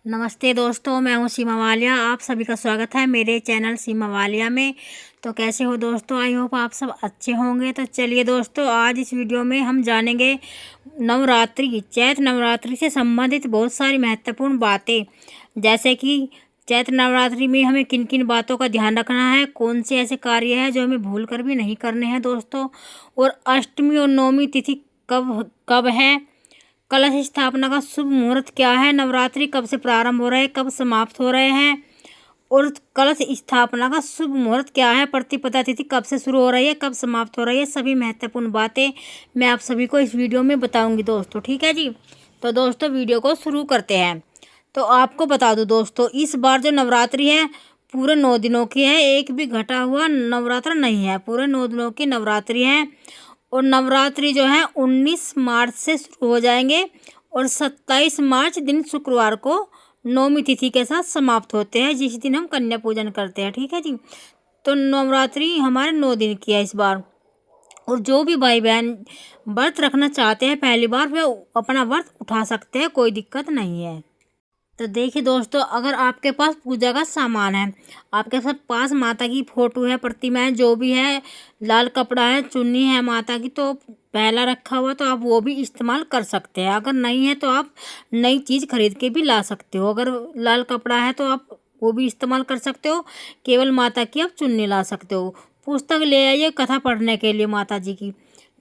नमस्ते दोस्तों, मैं हूँ सीमा वालिया। आप सभी का स्वागत है मेरे चैनल सीमा वालिया में। तो कैसे हो दोस्तों? आई होप आप सब अच्छे होंगे। तो चलिए दोस्तों, आज इस वीडियो में हम जानेंगे नवरात्रि, चैत्र नवरात्रि से संबंधित बहुत सारी महत्वपूर्ण बातें, जैसे कि चैत्र नवरात्रि में हमें किन किन बातों का ध्यान रखना है, कौन से ऐसे कार्य हैं जो हमें भूल कर भी नहीं करने हैं दोस्तों, और अष्टमी और नवमी तिथि कब कब है, कलश स्थापना का शुभ मुहूर्त क्या है, नवरात्रि कब से प्रारंभ हो रहे हैं, कब समाप्त हो रहे हैं, और कलश स्थापना का शुभ मुहूर्त क्या है, प्रतिपदा तिथि कब से शुरू हो रही है, कब समाप्त हो रही है, सभी महत्वपूर्ण बातें मैं आप सभी को इस वीडियो में बताऊंगी दोस्तों। ठीक है जी। तो दोस्तों, वीडियो को शुरू करते हैं। तो आपको बता दूं दोस्तों, इस बार जो नवरात्रि है पूरे 9 दिनों की है, एक भी घटा हुआ नवरात्र नहीं है, पूरे 9 दिनों की नवरात्रि है। और नवरात्रि जो है 19 मार्च से शुरू हो जाएंगे और 27 मार्च दिन शुक्रवार को नौमी तिथि के साथ समाप्त होते हैं, जिस दिन हम कन्या पूजन करते हैं। ठीक है जी। तो नवरात्रि हमारे 9 दिन की है इस बार। और जो भी भाई बहन व्रत रखना चाहते हैं पहली बार, वे अपना व्रत उठा सकते हैं, कोई दिक्कत नहीं है। तो देखिए दोस्तों, अगर आपके पास पूजा का सामान है, आपके पास माता की फोटो है, प्रतिमा है, जो भी है, लाल कपड़ा है, चुन्नी है माता की, तो पहला रखा हुआ, तो आप वो भी इस्तेमाल कर सकते हैं। अगर नहीं है तो आप नई चीज़ खरीद के भी ला सकते हो। अगर लाल कपड़ा है तो आप वो भी इस्तेमाल कर सकते हो, केवल माता की आप चुन्नी ला सकते हो। पुस्तक ले आइए कथा पढ़ने के लिए माता जी की।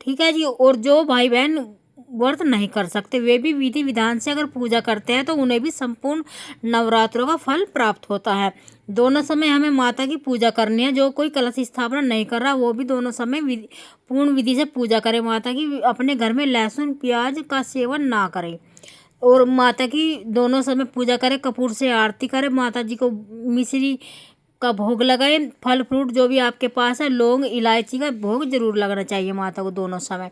ठीक है जी। और जो भाई बहन व्रत नहीं कर सकते, वे भी विधि विधान से अगर पूजा करते हैं तो उन्हें भी संपूर्ण नवरात्रों का फल प्राप्त होता है। दोनों समय हमें माता की पूजा करनी है। जो कोई कलश स्थापना नहीं कर रहा, वो भी दोनों समय पूर्ण विधि से पूजा करे माता की। अपने घर में लहसुन प्याज का सेवन ना करे और माता की दोनों समय पूजा करे, कपूर से आरती करे, माता जी को मिश्री का भोग लगाए, फल फ्रूट जो भी आपके पास है, लौंग इलायची का भोग जरूर लगना चाहिए माता को दोनों समय।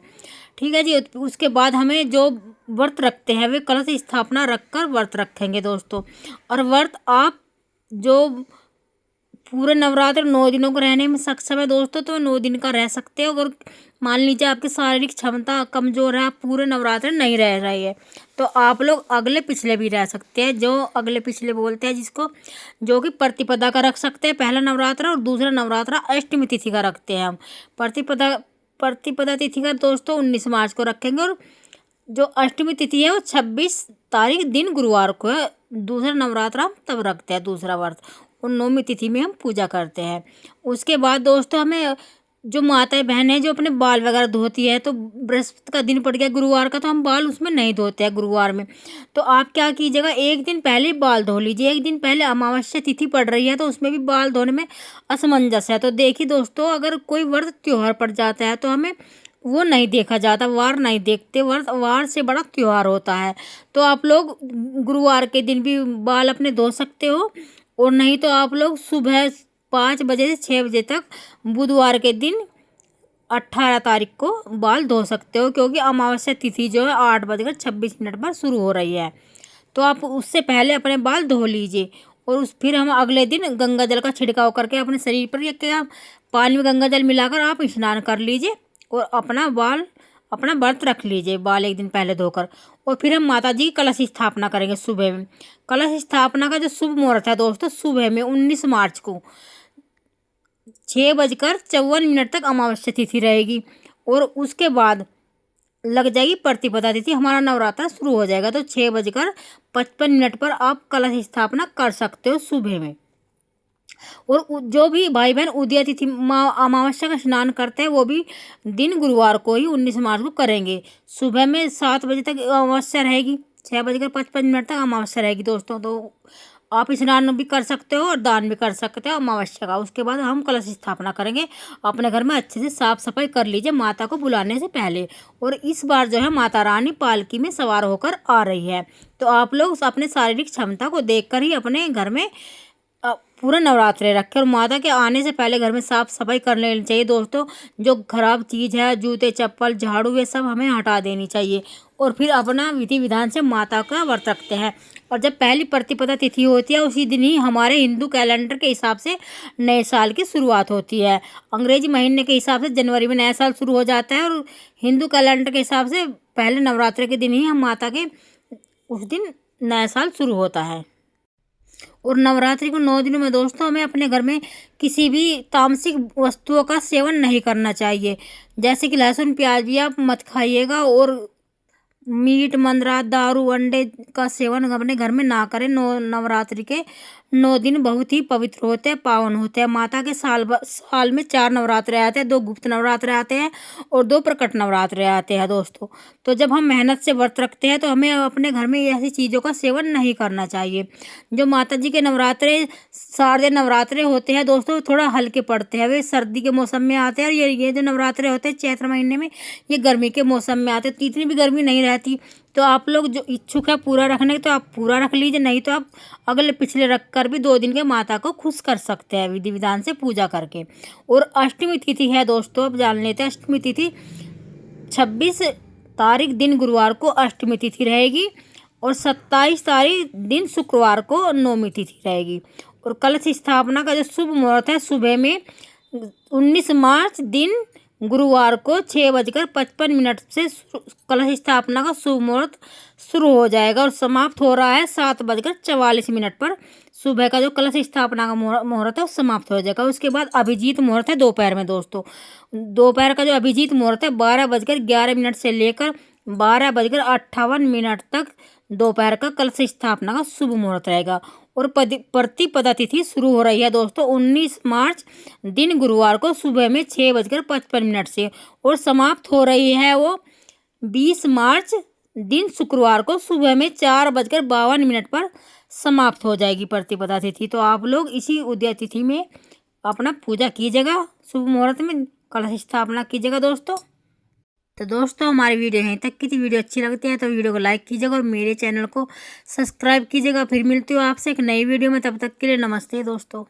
ठीक है जी। उसके बाद हमें जो व्रत रखते हैं वे कलश स्थापना रखकर व्रत रखेंगे दोस्तों। और व्रत आप जो पूरे नवरात्र 9 दिनों को रहने में सक्षम है दोस्तों, तो 9 दिन का रह सकते हो। अगर मान लीजिए आपकी शारीरिक क्षमता कमज़ोर है, आप पूरे नवरात्र नहीं रह रही है, तो आप लोग अगले पिछले भी रह सकते हैं। जो अगले पिछले बोलते हैं जिसको, जो कि प्रतिपदा का रख सकते हैं पहला नवरात्र, और दूसरा नवरात्र अष्टमी तिथि का रखते हैं हम। प्रतिपदा तिथि का दोस्तों 19 मार्च को रखेंगे, और जो अष्टमी तिथि है वो 26 तारीख दिन गुरुवार को है। दूसरा नवरात्र हम तब रखते हैं, दूसरा व्रत, और नौमी तिथि में हम पूजा करते हैं। उसके बाद दोस्तों, हमें जो माताएं बहन है जो अपने बाल वगैरह धोती है, तो बृहस्पति का दिन पड़ गया गुरुवार का, तो हम बाल उसमें नहीं धोते हैं गुरुवार में। तो आप क्या कीजिएगा, एक दिन पहले बाल धो लीजिए। एक दिन पहले अमावस्या तिथि पड़ रही है तो उसमें भी बाल धोने में असमंजस है। तो देखिए दोस्तों, अगर कोई व्रत त्योहार पड़ जाता है तो हमें वो नहीं देखा जाता, वार नहीं देखते, व्रत वार से बड़ा त्योहार होता है। तो आप लोग गुरुवार के दिन भी बाल अपने धो सकते हो, और नहीं तो आप लोग सुबह 5 बजे से 6 बजे तक बुधवार के दिन 18 तारीख को बाल धो सकते हो, क्योंकि अमावस्या तिथि जो है 8:26 पर शुरू हो रही है। तो आप उससे पहले अपने बाल धो लीजिए, और फिर हम अगले दिन गंगा जल का छिड़काव करके अपने शरीर पर, या क्या पानी में गंगा जल मिलाकर आप स्नान कर लीजिए, और अपना व्रत रख लीजिए बाल एक दिन पहले धोकर। और फिर हम माता जी की कलश स्थापना करेंगे सुबह में। कलश स्थापना का जो शुभ मुहूर्त है दोस्तों, सुबह में 19 मार्च को 6:54 तक अमावस्या तिथि रहेगी, और उसके बाद लग जाएगी प्रतिपदा तिथि, हमारा नवरात्र शुरू हो जाएगा। तो 6:55 पर आप कलश स्थापना कर सकते हो सुबह में। और जो भी भाई बहन उदया तिथि अमावस्या का स्नान करते हैं, वो भी दिन गुरुवार को ही 19 मार्च को करेंगे। सुबह में 7 बजे तक अमावस्या रहेगी, 6:55 तक अमावस्या रहेगी दोस्तों। तो आप स्नान भी कर सकते हो और दान भी कर सकते हो अमावस्या का। उसके बाद हम कलश स्थापना करेंगे। अपने घर में अच्छे से साफ सफाई कर लीजिए माता को बुलाने से पहले। और इस बार जो है माता रानी पालकी में सवार होकर आ रही है, तो आप लोग अपने शारीरिक क्षमता को देखकर ही अपने घर में पूरा नवरात्रे रखें। और माता के आने से पहले घर में साफ सफाई कर लेनी चाहिए दोस्तों। जो खराब चीज़ है, जूते चप्पल झाड़ू, ये सब हमें हटा देनी चाहिए, और फिर अपना विधि विधान से माता का व्रत रखते हैं। और जब पहली प्रतिपदा तिथि होती है, उसी दिन ही हमारे हिंदू कैलेंडर के हिसाब से नए साल की शुरुआत होती है। अंग्रेजी महीने के हिसाब से जनवरी में नया साल शुरू हो जाता है, और हिंदू कैलेंडर के हिसाब से पहले नवरात्रि के दिन ही हम माता के उस दिन नया साल शुरू होता है। और नवरात्रि को 9 दिनों में दोस्तों हमें अपने घर में किसी भी तामसिक वस्तुओं का सेवन नहीं करना चाहिए। जैसे कि लहसुन प्याज भी आप मत खाइएगा, और मीट मंदरा दारू अंडे का सेवन अपने घर में ना करें। नवरात्रि के 9 दिन बहुत ही पवित्र होते हैं, पावन होते हैं। माता के साल में 4 नवरात्रे आते हैं, 2 गुप्त नवरात्रे आते हैं और 2 प्रकट नवरात्रे आते हैं दोस्तों। तो जब हम मेहनत से व्रत रखते हैं तो हमें अपने घर में ऐसी चीज़ों का सेवन नहीं करना चाहिए। जो माता जी के नवरात्रे शारदीय नवरात्रे होते हैं दोस्तों, थोड़ा हल्के पड़ते हैं, वे सर्दी के मौसम में आते हैं। और ये जो नवरात्रे होते हैं चैत्र महीने में, ये गर्मी के मौसम में आते हैं, तो इतनी भी गर्मी नहीं रहती। तो आप लोग जो इच्छुक है पूरा रखने के, तो आप पूरा रख लीजिए, नहीं तो आप अगले पिछले रख कर भी 2 दिन के माता को खुश कर सकते हैं विधि विधान से पूजा करके। और अष्टमी तिथि है दोस्तों, अब जान लेते हैं अष्टमी तिथि। 26 तारीख दिन गुरुवार को अष्टमी तिथि रहेगी, और 27 तारीख दिन शुक्रवार को नवमी तिथि रहेगी। और कलश स्थापना का जो शुभ मुहूर्त है सुबह में 19 मार्च दिन गुरुवार को 6:55 से कलश स्थापना का शुभ मुहूर्त शुरू हो जाएगा, और समाप्त हो रहा है 7:44 पर। सुबह का जो कलश स्थापना का मुहूर्त है वो समाप्त हो जाएगा। उसके बाद अभिजीत मुहूर्त है दोपहर में दोस्तों। दोपहर का जो अभिजीत मुहूर्त है 12:11 से लेकर 12:58 तक दोपहर का कलश स्थापना का शुभ मुहूर्त रहेगा। और प्रतिपदा तिथि शुरू हो रही है दोस्तों 19 मार्च दिन गुरुवार को सुबह में 6:55 से, और समाप्त हो रही है वो 20 मार्च दिन शुक्रवार को सुबह में 4:52 पर समाप्त हो जाएगी प्रतिपदा तिथि। तो आप लोग इसी उदय तिथि में अपना पूजा कीजिएगा, शुभ मुहूर्त में कलश स्थापना कीजिएगा दोस्तों। तो दोस्तों हमारी वीडियो यहीं तक की थी। वीडियो अच्छी लगती है तो वीडियो को लाइक कीजिएगा और मेरे चैनल को सब्सक्राइब कीजिएगा। फिर मिलती हूँ आपसे एक नई वीडियो में, तब तक के लिए नमस्ते दोस्तों।